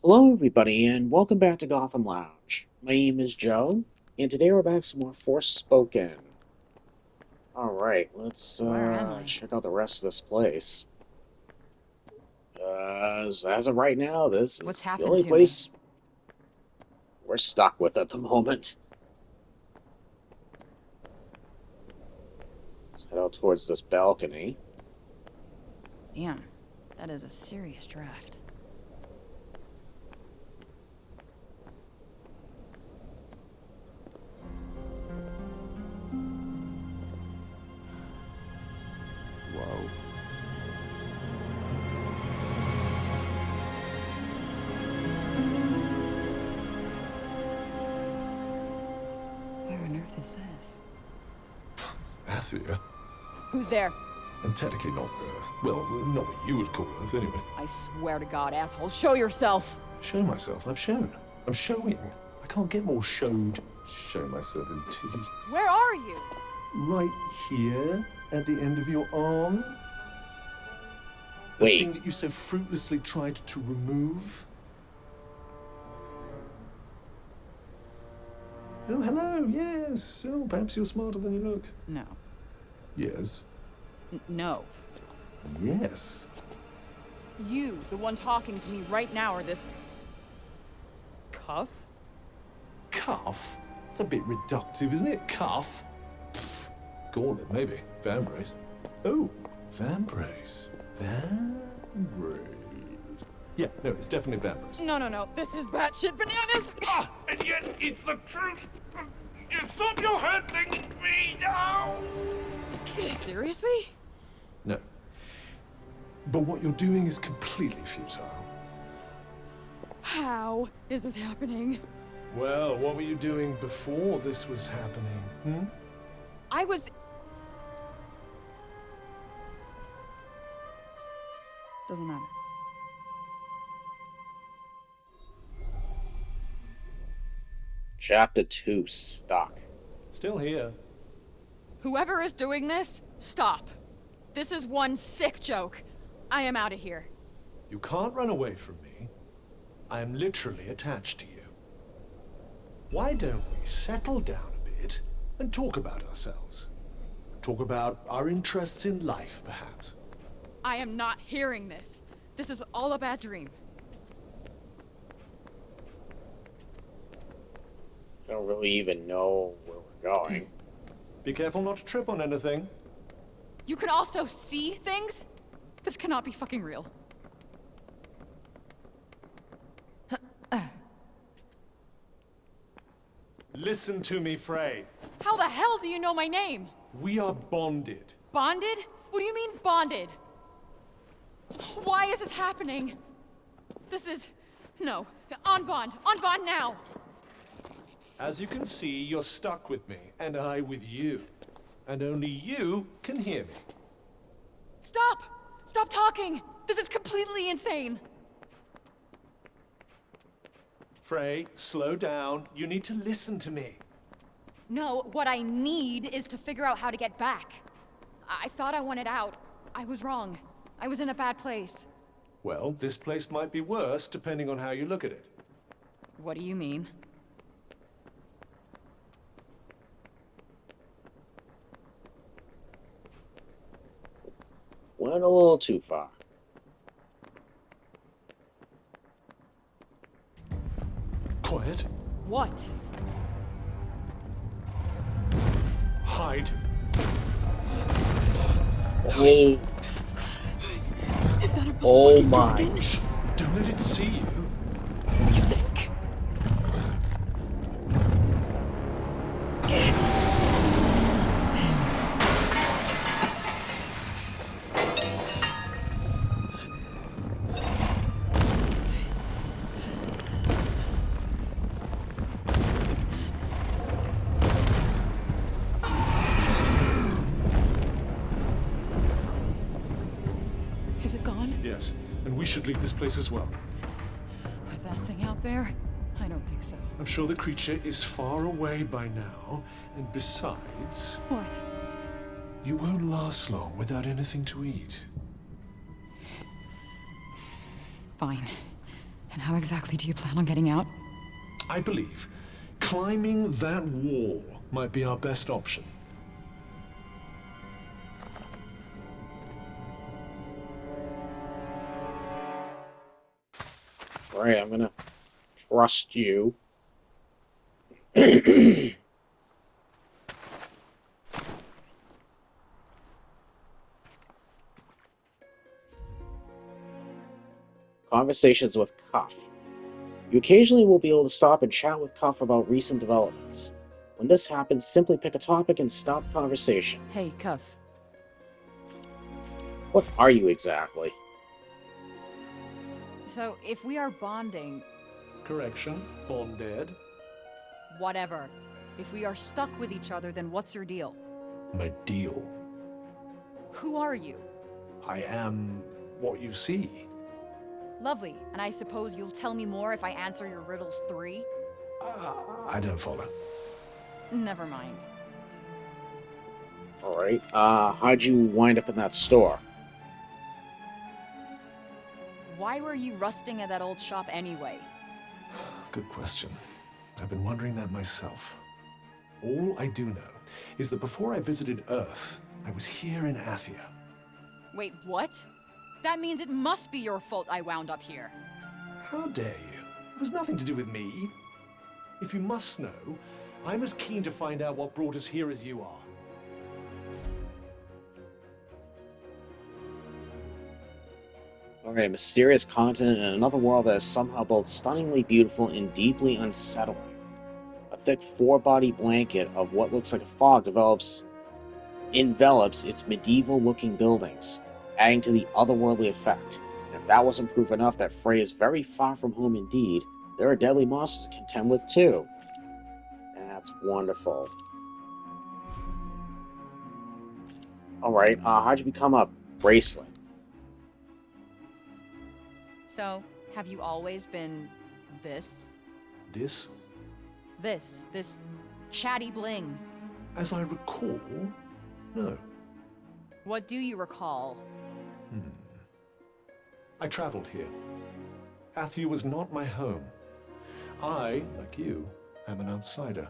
Hello, everybody, and welcome back to Gotham Lounge. My name is Joe, and today we're back with some more Forspoken. Alright, let's Where am I? check out the rest of this place. As of right now, this What's is the happened only to me? place we're stuck with at the moment. Let's head out towards this balcony. Damn, that is a serious draft. Whoa. Where on earth is this? Athia? Who's there? And technically not Earth. Well, not what you would call Earth, anyway. I swear to God, asshole, show yourself! Show myself. I've shown. I'm showing. I can't get more showed. Show myself indeed. Where are you? Right here, at the end of your arm. The Wait. thing that you so fruitlessly tried to remove. Oh, hello, yes. Oh, perhaps you're smarter than you look. No. Yes. No. Yes. You, the one talking to me right now, or this... cuff? Cuff? It's a bit reductive, isn't it? Cuff? Pfft. Gauntlet, maybe. Vambrace. Oh, Vambrace. Vambrace. Yeah, no, it's definitely Vambrace. No, this is batshit bananas! And yet it's the truth. Stop your hurting me now. Seriously? No. But what you're doing is completely futile. How is this happening? Well, what were you doing before this was happening? I was... Doesn't matter. Chapter 2, Stuck. Still here. Whoever is doing this, stop. This is one sick joke. I am out of here. You can't run away from me. I am literally attached to you. Why don't we settle down a bit and talk about ourselves? Talk about our interests in life, perhaps. I am not hearing this. This is all a bad dream. I don't really even know where we're going. Be careful not to trip on anything. You can also see things? This cannot be fucking real. Listen to me, Frey. How the hell do you know my name? We are bonded. Bonded? What do you mean bonded? Why is this happening? This is... No. On bond now! As you can see, you're stuck with me, and I with you. And only you can hear me. Stop! Stop talking! This is completely insane! Frey, slow down. You need to listen to me. No, what I need is to figure out how to get back. I thought I wanted out. I was wrong. I was in a bad place. Well, this place might be worse, depending on how you look at it. What do you mean? Went a little too far. Quiet. What? Hide. Oh, Is that a oh motherfucking my. dragon? Shh. Don't let it see you. You think? Is it gone? Yes, and we should leave this place as well. With that thing out there? I don't think so. I'm sure the creature is far away by now, and besides, What? you won't last long without anything to eat. Fine. And how exactly do you plan on getting out? I believe climbing that wall might be our best option. Alright, I'm gonna trust you. Conversations with Cuff. You occasionally will be able to stop and chat with Cuff about recent developments. When this happens, simply pick a topic and stop the conversation. Hey, Cuff. What are you exactly? So, if we are bonding, Correction, bonded. whatever. If we are stuck with each other, then what's your deal? My deal. Who are you? I am what you see. Lovely. And I suppose you'll tell me more if I answer your riddles 3? I don't follow. Never mind. Alright, how'd you wind up in that store? Why were you rusting at that old shop anyway? Good question. I've been wondering that myself. All I do know is that before I visited Earth, I was here in Athia. Wait, what? That means it must be your fault I wound up here. How dare you? It was nothing to do with me. If you must know, I'm as keen to find out what brought us here as you are. Alright, a mysterious continent in another world that is somehow both stunningly beautiful and deeply unsettling. A thick four-body blanket of what looks like a fog envelops its medieval-looking buildings, adding to the otherworldly effect. And if that wasn't proof enough that Frey is very far from home indeed, there are deadly monsters to contend with too. That's wonderful. Alright, how'd you become a bracelet? So, have you always been this? This, This chatty bling? as I recall, no. What do you recall? I traveled here. Athia was not my home. I, like you, am an outsider.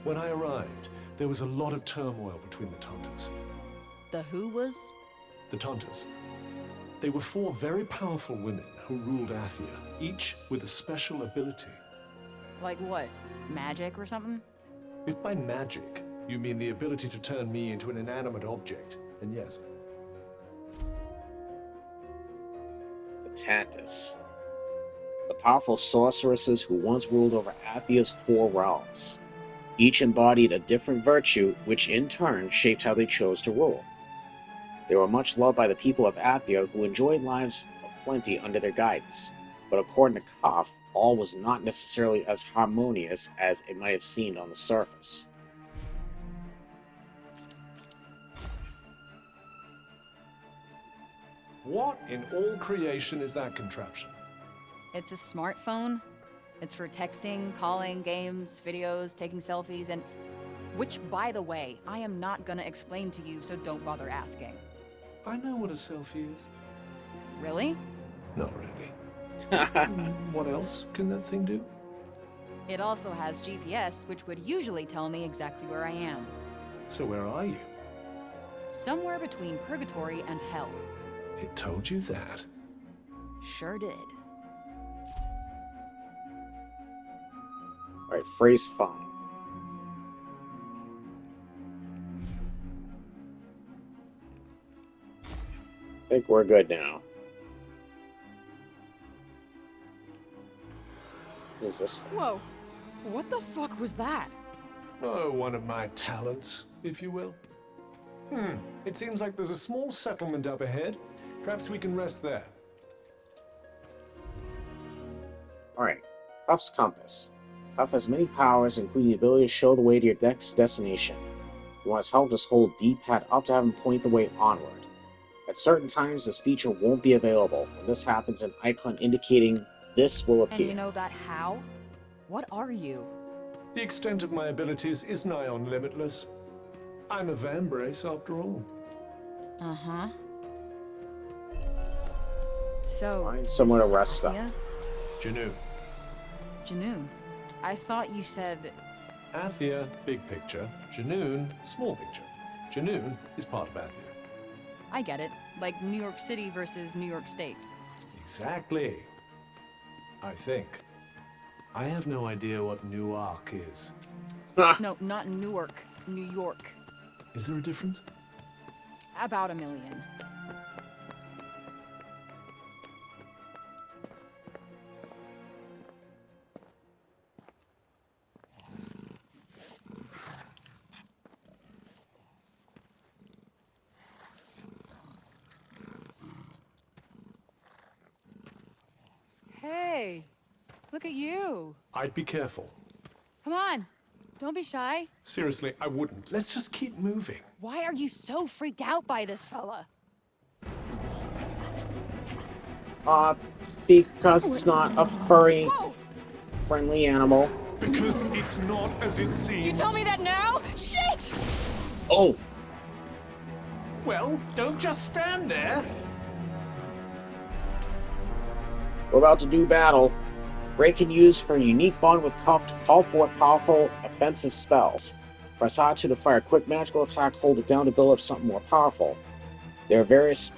When I arrived, there was a lot of turmoil between the Tantas. The who was? The Tantas. They were 4 very powerful women who ruled Athia, each with a special ability. Like what? Magic or something? If by magic you mean the ability to turn me into an inanimate object, then yes. The Tantus. The powerful sorceresses who once ruled over Athia's 4 realms. Each embodied a different virtue, which in turn shaped how they chose to rule. They were much loved by the people of Athia, who enjoyed lives of plenty under their guidance. But according to Koff, all was not necessarily as harmonious as it might have seemed on the surface. What in all creation is that contraption? It's a smartphone. It's for texting, calling, games, videos, taking selfies, and... Which, by the way, I am not gonna explain to you, so don't bother asking. I know what a selfie is. Really? Not really. What else can that thing do? It also has GPS, which would usually tell me exactly where I am. So where are you? Somewhere between purgatory and hell. It told you that. Sure did. Alright, Frey's fine. I think we're good now. What is this thing? Whoa. What the fuck was that? Oh, one of my talents, if you will. It seems like there's a small settlement up ahead. Perhaps we can rest there. Alright, Puff's compass. Puff has many powers, including the ability to show the way to your next destination. If you want his help, just hold D-pad up to have him point the way onward. At certain times, this feature won't be available. When this happens, an icon indicating this will appear. And you know that how? What are you? The extent of my abilities is nigh on limitless. I'm a vambrace, after all. Uh-huh. So, Find somewhere this to is rest up. Athia? Janu. Janoon, I thought you said... Athia, big picture. Janoon, small picture. Janoon is part of Athia. I get it. Like New York City versus New York State. Exactly. I think. I have no idea what Newark is. No, not Newark. New York. Is there a difference? About a million. Hey, look at you. I'd be careful. Come on, don't be shy. Seriously, I wouldn't. Let's just keep moving. Why are you so freaked out by this fella? Because it's not a furry, Whoa! friendly animal. Because it's not as it seems. You tell me that now? Shit! Oh! Well, don't just stand there. We're about to do battle. Frey can use her unique bond with Cuff to call forth powerful offensive spells. Press R2 to fire a quick magical attack, hold it down to build up something more powerful. There are various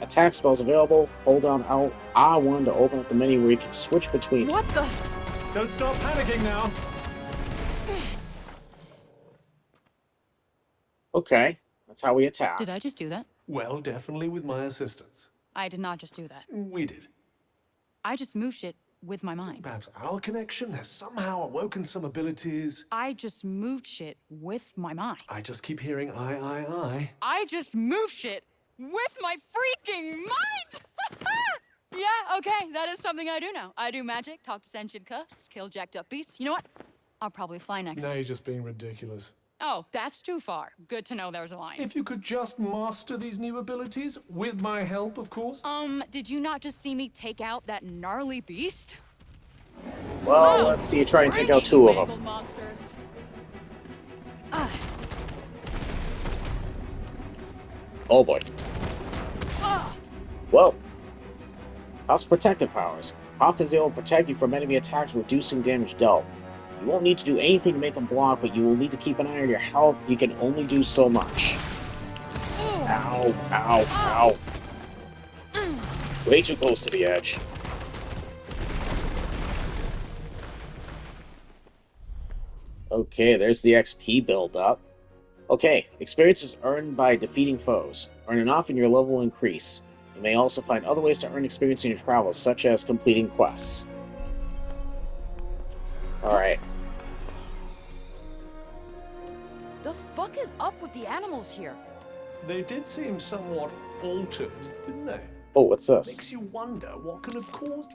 attack spells available. Hold down R1 to open up the menu where you can switch between. What the? Don't stop panicking now. Okay, that's how we attack. Did I just do that? Well, definitely with my assistance. I did not just do that. We did. I just move shit with my mind. Perhaps our connection has somehow awoken some abilities. I just moved shit with my mind. I just keep hearing I. I just move shit with my freaking mind! Yeah, okay, that is something I do now. I do magic, talk to sentient cuffs, kill jacked up beasts. You know what? I'll probably fly next. Now you're just being ridiculous. Oh, that's too far. Good to know there's a line. If you could just master these new abilities, with my help, of course. Did you not just see me take out that gnarly beast? Well, let's see you try and take out two of them. Ankle monsters. Oh boy. Whoa. Cuff's protective powers. Cuff is able to protect you from enemy attacks, reducing damage dealt. You won't need to do anything to make him block, but you will need to keep an eye on your health. You can only do so much. Ow, ow, ow. Way too close to the edge. Okay, there's the XP build-up. Okay, experience is earned by defeating foes. Earn enough and your level will increase. You may also find other ways to earn experience in your travels, such as completing quests. Alright. The fuck is up with the animals here? They did seem somewhat altered, didn't they? Oh, what's this? Makes you wonder what could have caused...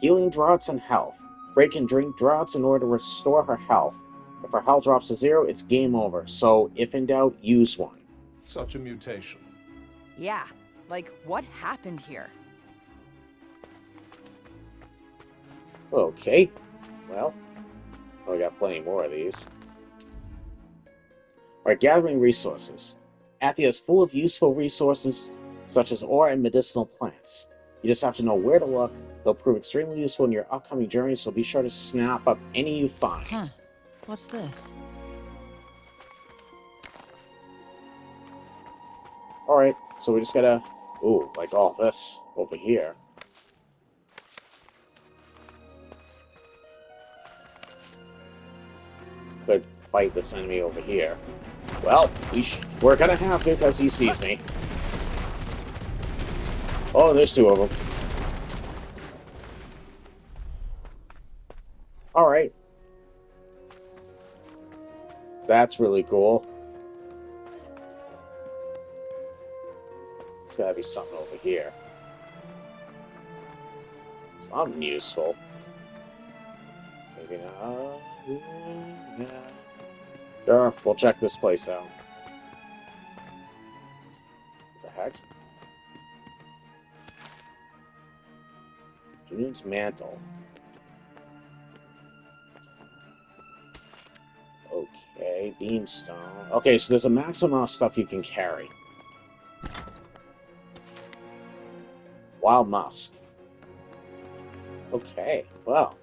Healing draughts and health. Frey can drink draughts in order to restore her health. If her health drops to 0, it's game over, so if in doubt, use one. Such a mutation. Yeah, like what happened here? Okay. Well, we got plenty more of these. Alright, gathering resources. Athia is full of useful resources, such as ore and medicinal plants. You just have to know where to look. They'll prove extremely useful in your upcoming journey, so be sure to snap up any you find. Huh. What's this? Alright, so we just gotta... Ooh, like all this over here. Could fight this enemy over here. Well, we're gonna have to because he sees me. Oh, there's two of them. Alright. That's really cool. There's gotta be something over here. Something useful. Maybe not. Yeah. Sure, we'll check this place out. What the heck? June's mantle. Okay, beamstone. Okay, so there's a maximum amount of stuff you can carry. Wild musk. Okay, well.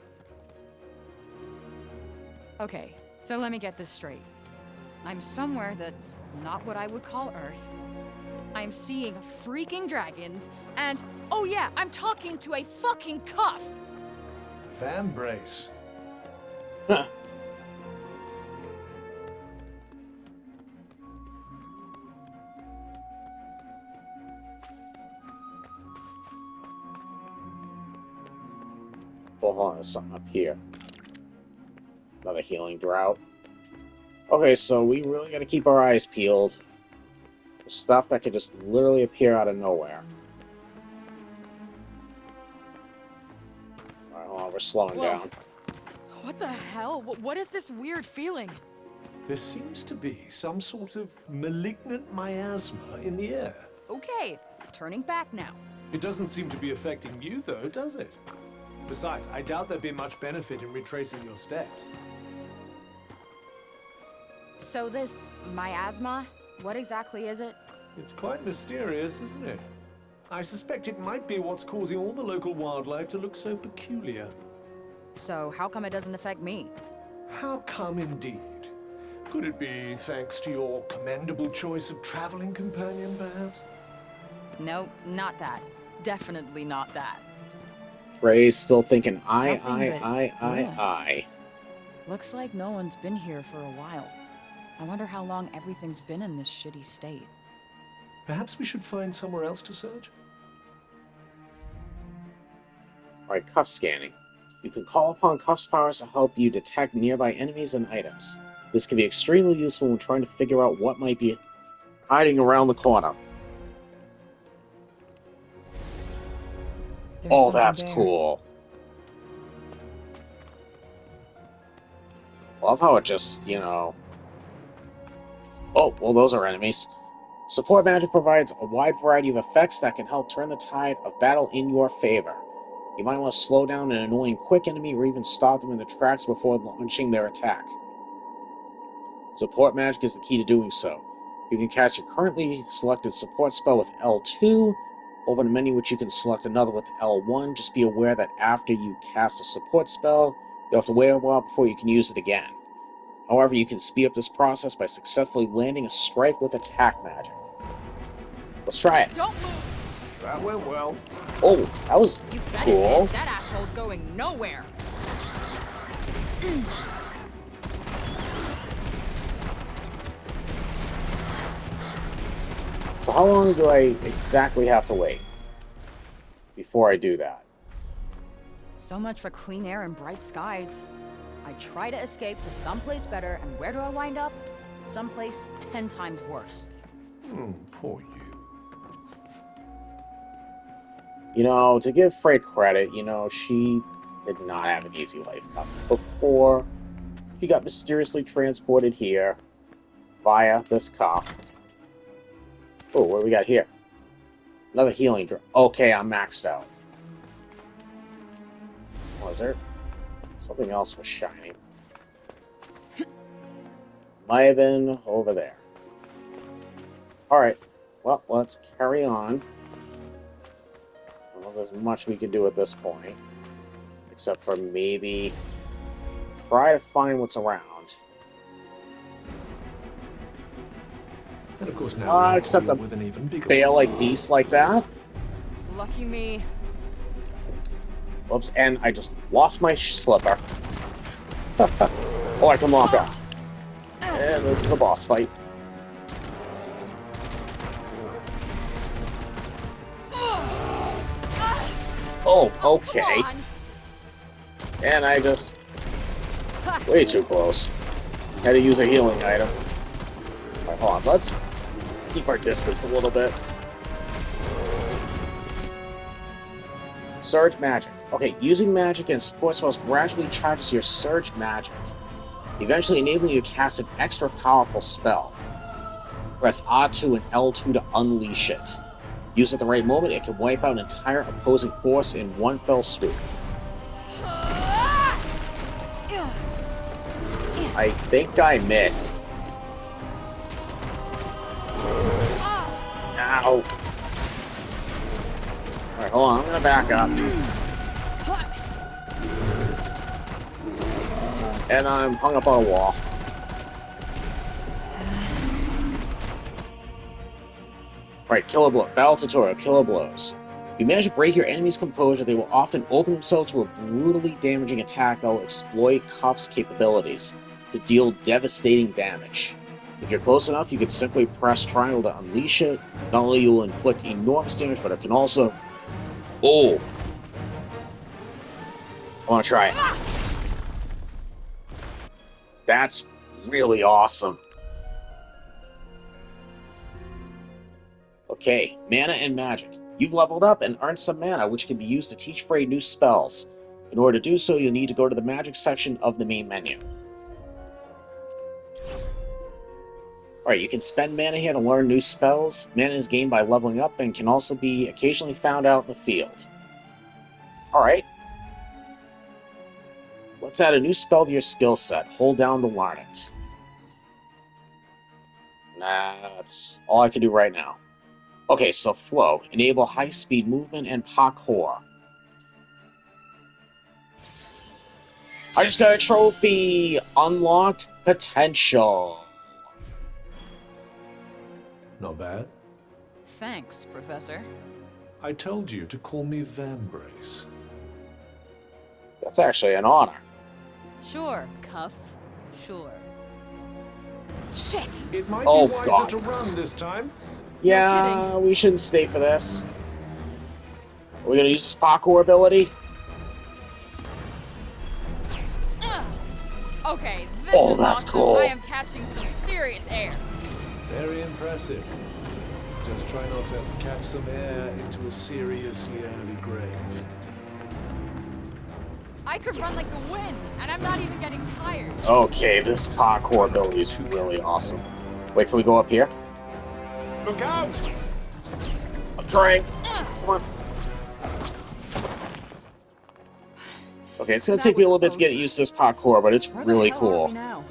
Okay, so let me get this straight. I'm somewhere that's not what I would call Earth. I'm seeing freaking dragons, and oh yeah, I'm talking to a fucking cuff! Fan brace. Huh. Well, hold on, there's something up here. Another healing drought. Okay, so we really gotta keep our eyes peeled. For stuff that could just literally appear out of nowhere. Alright, hold on, we're slowing Whoa. down. What the hell? What is this weird feeling? There seems to be some sort of malignant miasma in the air. Okay, turning back now. It doesn't seem to be affecting you, though, does it? Besides, I doubt there'd be much benefit in retracing your steps. So this miasma, what exactly is it? It's quite mysterious, isn't it? I suspect it might be what's causing all the local wildlife to look so peculiar. So how come it doesn't affect me? How come indeed? Could it be thanks to your commendable choice of traveling companion, perhaps? Nope, not that. Definitely not that. Frey's still thinking, Nothing but ruins. I. Looks like no one's been here for a while. I wonder how long everything's been in this shitty state. Perhaps we should find somewhere else to search? Alright, cuff scanning. You can call upon Cuff's powers to help you detect nearby enemies and items. This can be extremely useful when trying to figure out what might be hiding around the corner. There's Oh, something that's there. cool. Love how it just, you know... Oh, well, those are enemies. Support magic provides a wide variety of effects that can help turn the tide of battle in your favor. You might want to slow down an annoying quick enemy or even stop them in their tracks before launching their attack. Support magic is the key to doing so. You can cast your currently selected support spell with L2, open a menu which you can select another with L1. Just be aware that after you cast a support spell, you have to wait a while before you can use it again. However, you can speed up this process by successfully landing a strike with attack magic. Let's try it. Don't move! That went well. Oh, that was You bet cool. it did. That asshole's going nowhere. So how long do I exactly have to wait before I do that? So much for clean air and bright skies. I try to escape to someplace better, and where do I wind up? Someplace 10 times worse. Poor you. You know, to give Frey credit, you know, she did not have an easy life coming before she got mysteriously transported here via this cop. Oh, what do we got here? Another healing drop. Okay, I'm maxed out. Was there? Something else was shining. Might have been over there. Alright, well, let's carry on. I don't know if there's much we can do at this point. Except for maybe try to find what's around. And of course now Except we're a with an even bigger Bale-like beast like that. Lucky me. Whoops, and I just lost my slipper. Oh, I can lock up. And this is a boss fight. Oh, okay. Come on. And I just... way too close. Had to use a healing item. Alright, hold on, let's keep our distance a little bit. Surge magic. Okay, using magic and support spells gradually charges your surge magic, eventually enabling you to cast an extra powerful spell. Press R2 and L2 to unleash it. Used at the right moment, it can wipe out an entire opposing force in one fell swoop. I think I missed. Ow. Alright, hold on, I'm gonna back up. And I'm hung up on a wall. Right, killer blow. Battle tutorial, killer blows. If you manage to break your enemy's composure, they will often open themselves to a brutally damaging attack that will exploit Cuff's capabilities to deal devastating damage. If you're close enough, you can simply press triangle to unleash it. Not only will it inflict enormous damage, but it can also... Oh! I want to try it. That's really awesome. Okay, mana and magic. You've leveled up and earned some mana, which can be used to teach Frey new spells. In order to do so, you'll need to go to the magic section of the main menu. Alright, you can spend mana here to learn new spells. Mana is gained by leveling up and can also be occasionally found out in the field. Alright. Let's add a new spell to your skill set. Hold down to learn it. That's all I can do right now. Okay, so flow. Enable high-speed movement and parkour. I just got a trophy! Unlocked potential. Not bad. Thanks, Professor. I told you to call me Vambrace. That's actually an honor. Sure, Cuff. Sure. Shit! It might Oh, be wiser God. to run this time. Yeah, we shouldn't stay for this. Are we gonna use this parkour ability? Okay, this Oh, is that's awesome. cool. I am catching some serious air. Very impressive. Just try not to catch some air into a seriously early grave. I could run like the wind, and I'm not even getting tired. Okay, this parkour ability is really awesome. Wait, can we go up here? Look out! I'm trying. Come on. Okay, it's gonna That take me a was little bit to get close. used to this parkour, but it's Where really the hell are cool. we now?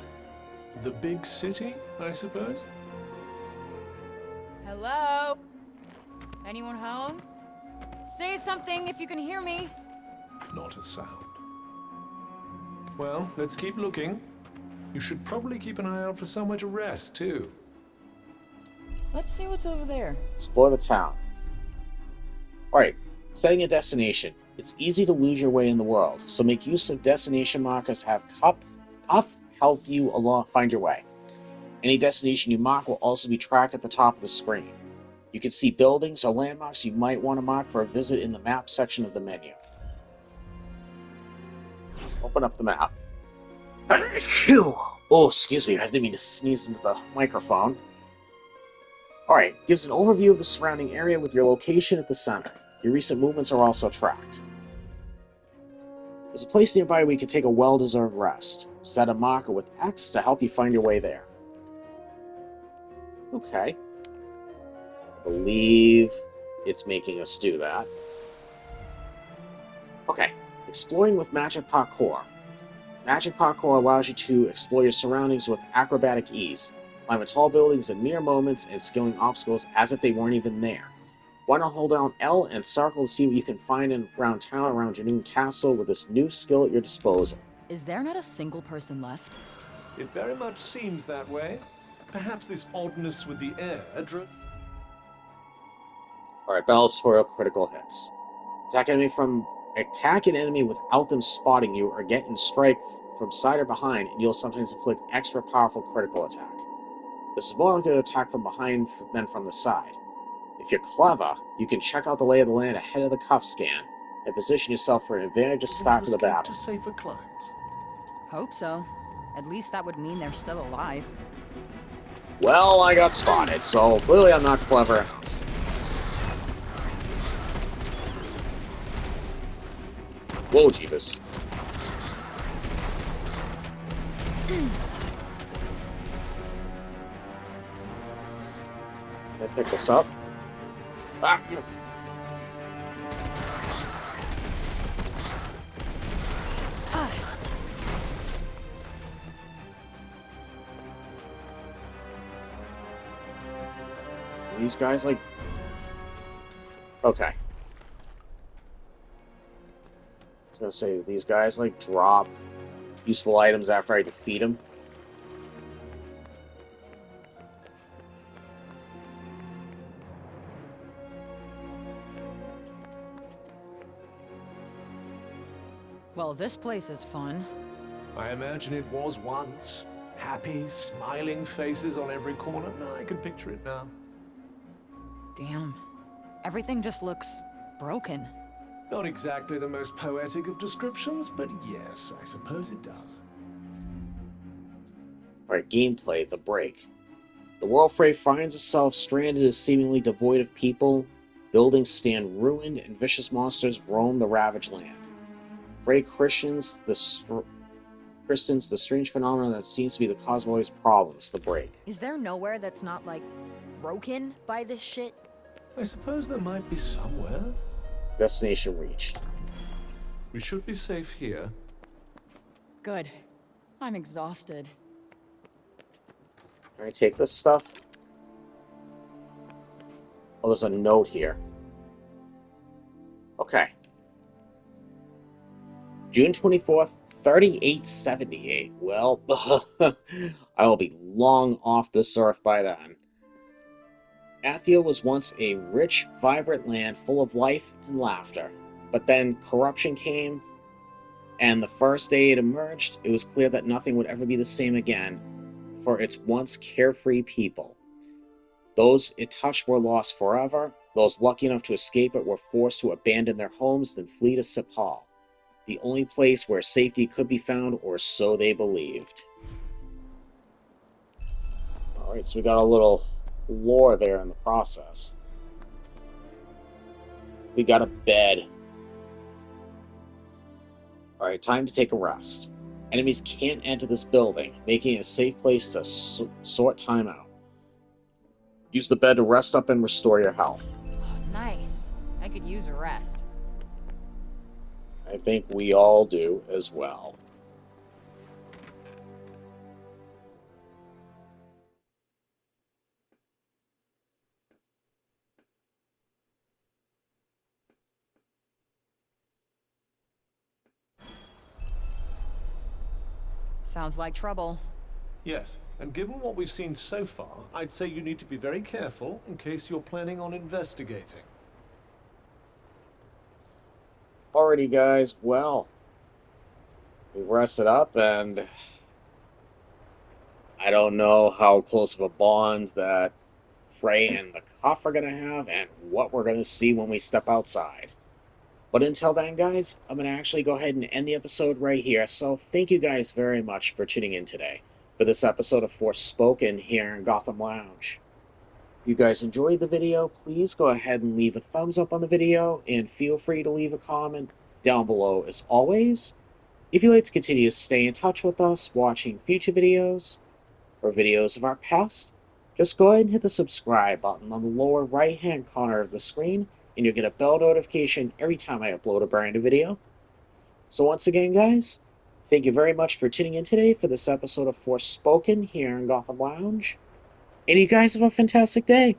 The big city, I suppose? Hello? Anyone home? Say something if you can hear me. Not a sound. Well, let's keep looking. You should probably keep an eye out for somewhere to rest, too. Let's see what's over there. Explore the town. Alright, setting a destination. It's easy to lose your way in the world, so make use of destination markers. Have Cuff help you find your way. Any destination you mark will also be tracked at the top of the screen. You can see buildings or landmarks you might want to mark for a visit in the map section of the menu. Open up the map. Oh, excuse me, I didn't mean to sneeze into the microphone. Alright, gives an overview of the surrounding area with your location at the center. Your recent movements are also tracked. There's a place nearby where you can take a well-deserved rest. Set a marker with X to help you find your way there. Okay. I believe it's making us do that. Okay. Exploring with Magic Parkour. Magic Parkour allows you to explore your surroundings with acrobatic ease, climbing tall buildings in mere moments, and scaling obstacles as if they weren't even there. Why not hold down L and circle to see what you can find around town around Janoon Castle with this new skill at your disposal. Is there not a single person left? It very much seems that way. Perhaps this oddness with the air Alright, Battle Tutorial critical hits. Attack an enemy without them spotting you, or get in strike from side or behind, and you'll sometimes inflict extra powerful critical attack. This is more likely to attack from behind than from the side. If you're clever, you can check out the lay of the land ahead of the Cuff scan, and position yourself for an advantageous start to the battle. to safer climes. Hope so. At least that would mean they're still alive. Well, I got spotted, so clearly I'm not clever enough. Whoa, Jeebus. Can I pick this up? Ah. These guys, like... Okay. was gonna say, these guys like drop useful items after I defeat them. Well, this place is fun. I imagine it was once. Happy, smiling faces on every corner. No, I can picture it now. Damn. Everything just looks broken. Not exactly the most poetic of descriptions, but yes, I suppose it does. Alright, gameplay, the break. The world Frey finds itself stranded is seemingly devoid of people. Buildings stand ruined, and vicious monsters roam the ravaged land. Frey christens the strange phenomenon that seems to be the cause of all these problems, the break. Is there nowhere that's not, like, broken by this shit? I suppose there might be somewhere. Destination reached. We should be safe here. Good. I'm exhausted. Can I take this stuff? Oh, there's a note here. Okay. June 24th, 3878. Well, I will be long off this earth by then. Athia was once a rich, vibrant land full of life and laughter. But then corruption came, and the first day it emerged, it was clear that nothing would ever be the same again for its once carefree people. Those it touched were lost forever. Those lucky enough to escape it were forced to abandon their homes, then flee to Sepal, the only place where safety could be found, or so they believed. Alright, so we got a little lore there in the process. We got a bed. Alright, time to take a rest. Enemies can't enter this building, making it a safe place to sort time out. Use the bed to rest up and restore your health. Oh, nice. I could use a rest. I think we all do as well. Sounds like trouble. Yes, and given what we've seen so far, I'd say you need to be very careful in case you're planning on investigating. Alrighty, guys, well, we rested up, and I don't know how close of a bond that Frey and the Cuff are going to have, and what we're going to see when we step outside. But until then, guys, I'm going to actually go ahead and end the episode right here. So thank you guys very much for tuning in today for this episode of Forspoken here in Gotham Lounge. If you guys enjoyed the video, please go ahead and leave a thumbs up on the video, and feel free to leave a comment down below as always. If you'd like to continue to stay in touch with us, watching future videos or videos of our past, just go ahead and hit the subscribe button on the lower right hand corner of the screen, and you'll get a bell notification every time I upload a brand new video. So once again, guys, thank you very much for tuning in today for this episode of Forspoken here in Gotham Lounge. And you guys have a fantastic day.